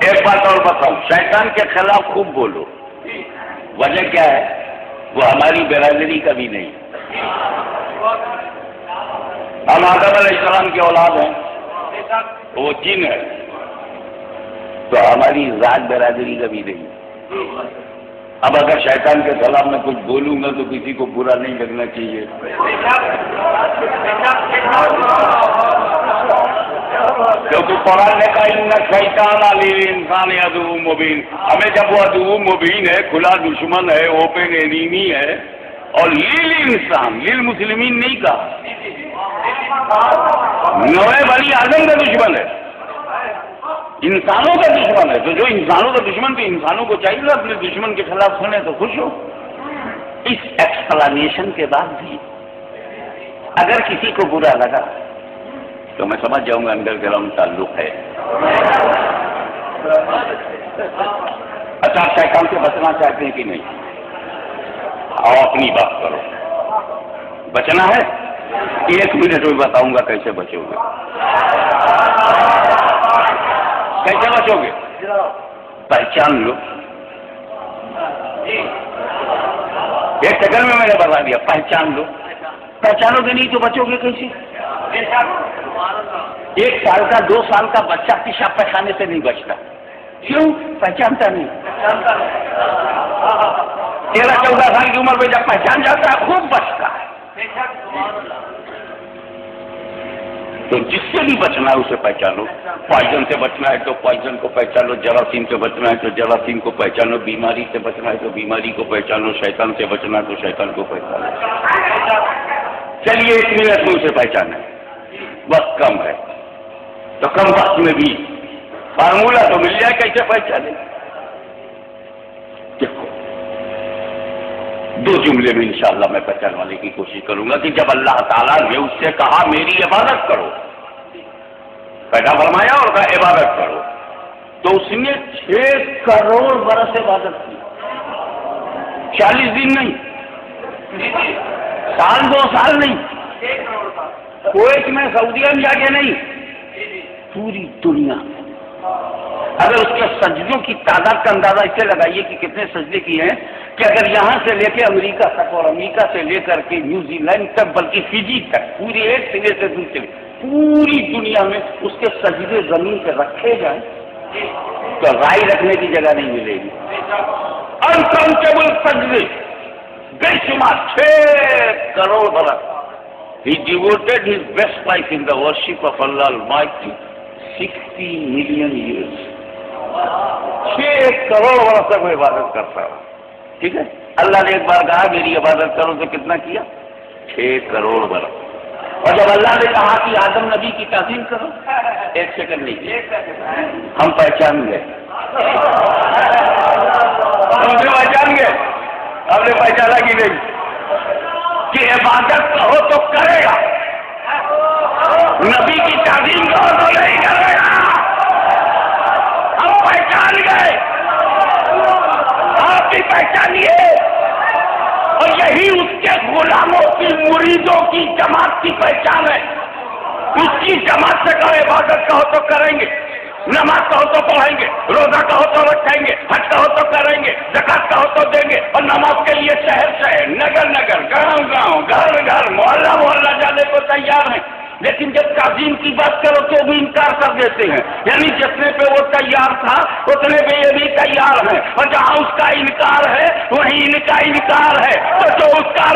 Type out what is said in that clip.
ایک بات اور بتاؤں، شیطان کے خلاف خوب بولو. وجہ کیا ہے؟ وہ ہماری برادری کا بھی نہیں. ہم آدم علیہ السلام کی اولاد ہیں، وہ جن ہے، تو ہماری ذات برادری کا بھی نہیں. اب اگر شیطان کے خلاف میں کچھ بولوں گا تو کسی کو برا نہیں لگنا چاہیے. کیونکہ قرآن نے کہا ان شیطان للانسان عدو مبین. ہمیں جب وہ عدو مبین ہے، کھلا دشمن ہے، اوپن اینیمی ہے، اور للانسان للمسلمین نہیں کہا، نوے بنی آدم کا دشمن ہے، انسانوں کا دشمن ہے. تو جو انسانوں کا دشمن، تو انسانوں کو چاہیے نا اپنے دشمن کے خلاف سنے تو خوش ہو. اس ایکسپلانیشن کے بعد بھی اگر کسی کو برا لگا تو میں سمجھ جاؤں گا انڈر گراؤنڈ تعلق ہے. اچھا، آپ شیطان سے بچنا چاہتے ہیں کہ نہیں؟ آؤ اپنی بات کرو. بچنا ہے؟ 1 منٹ میں بتاؤں گا کیسے بچو گے. کیسے بچو گے؟ پہچان لو. 1 سیکنڈ میں نے بتا دیا، پہچان لو. پہچانو گے نہیں تو بچو گے کیسے؟ 1 سال کا 2 سال کا بچہ پیشاب پیخانے سے نہیں بچتا. کیوں؟ پہچانتا نہیں. 13-14 سال کی عمر میں جب پہچان جاتا ہے خوب بچتا ہے. تو جس سے بھی بچنا ہے اسے پہچانو. پوائزن سے بچنا ہے تو پوائزن کو پہچانو، جراثیم سے بچنا ہے تو جراثیم کو پہچانو، بیماری سے بچنا ہے تو بیماری کو پہچانو، شیطان سے بچنا ہے تو شیطان کو پہچانو. چلیے 1 منٹ میں اسے پہچانا ہے، وقت کم ہے، تو کم وقت میں بھی فارمولہ تو مل جائے کیسے پہچانے. دیکھو 2 جملے میں انشاءاللہ میں پہچانوانے کی کوشش کروں گا کہ جب اللہ تعالیٰ نے اس سے کہا میری عبادت کرو، پیدا فرمایا اور کہا عبادت کرو، تو اس نے 6 کروڑ برس عبادت کی. 40 دن نہیں، سال 2 سال نہیں، کویت میں سعودیہ میں جا کے نہیں، پوری دنیا میں. اگر اس کے سجدوں کی تعداد کا اندازہ اس سے لگائیے کہ کتنے سجدے کیے ہیں، کہ اگر یہاں سے لے کے امریکہ تک اور امریکہ سے لے کر کے نیوزی لینڈ تک بلکہ فجی تک پوری ایک سرے سے دوسرے پوری دنیا میں اس کے سجدے زمین پہ رکھے جائیں تو رائے رکھنے کی جگہ نہیں ملے گی. انکاؤنٹیبل سجدے بے شمار 6 کروڑ برس. He devoted his best life in the worship of Allah Almighty 60 million years. 6 crore برس تک وہ عبادت کرتا ہے. ٹھیک ہے، اللہ نے ایک بار کہا میری عبادت کرو تو کتنا کیا؟ 6 کروڑ برس. اور جب اللہ نے کہا کہ آدم نبی کی تعظیم کرو، 1 سیکنڈ نہیں، ہم پہچان گئے. ہم سے پہچان گئے، ہم نے پہچانا کہ نہیں کہ عبادت کہو تو کرے گا، نبی کی تعظیم کہو تو نہیں کرے گا. ہم پہچان گئے، آپ بھی پہچانیے. اور یہی اس کے غلاموں کی مریدوں کی جماعت کی پہچان ہے. اس کی جماعت سے کہو عبادت کہو تو کریں گے، نماز کہو تو پڑھیں گے، روزہ کہو تو رکھیں گے، حج کہو تو کریں گے، زکات کہو تو دیں گے، اور نماز کے لیے شہر شہر، نگر نگر، گاؤں گاؤں، گھر گھر، محلہ محلہ جانے کو تیار ہیں. لیکن جب تعظیم کی بات کرو تو بھی انکار کر دیتے ہیں. یعنی جتنے پہ وہ تیار تھا اتنے پہ یہ بھی تیار ہے، اور جہاں اس کا انکار ہے وہیں ان کا انکار ہے. تو جو اس کا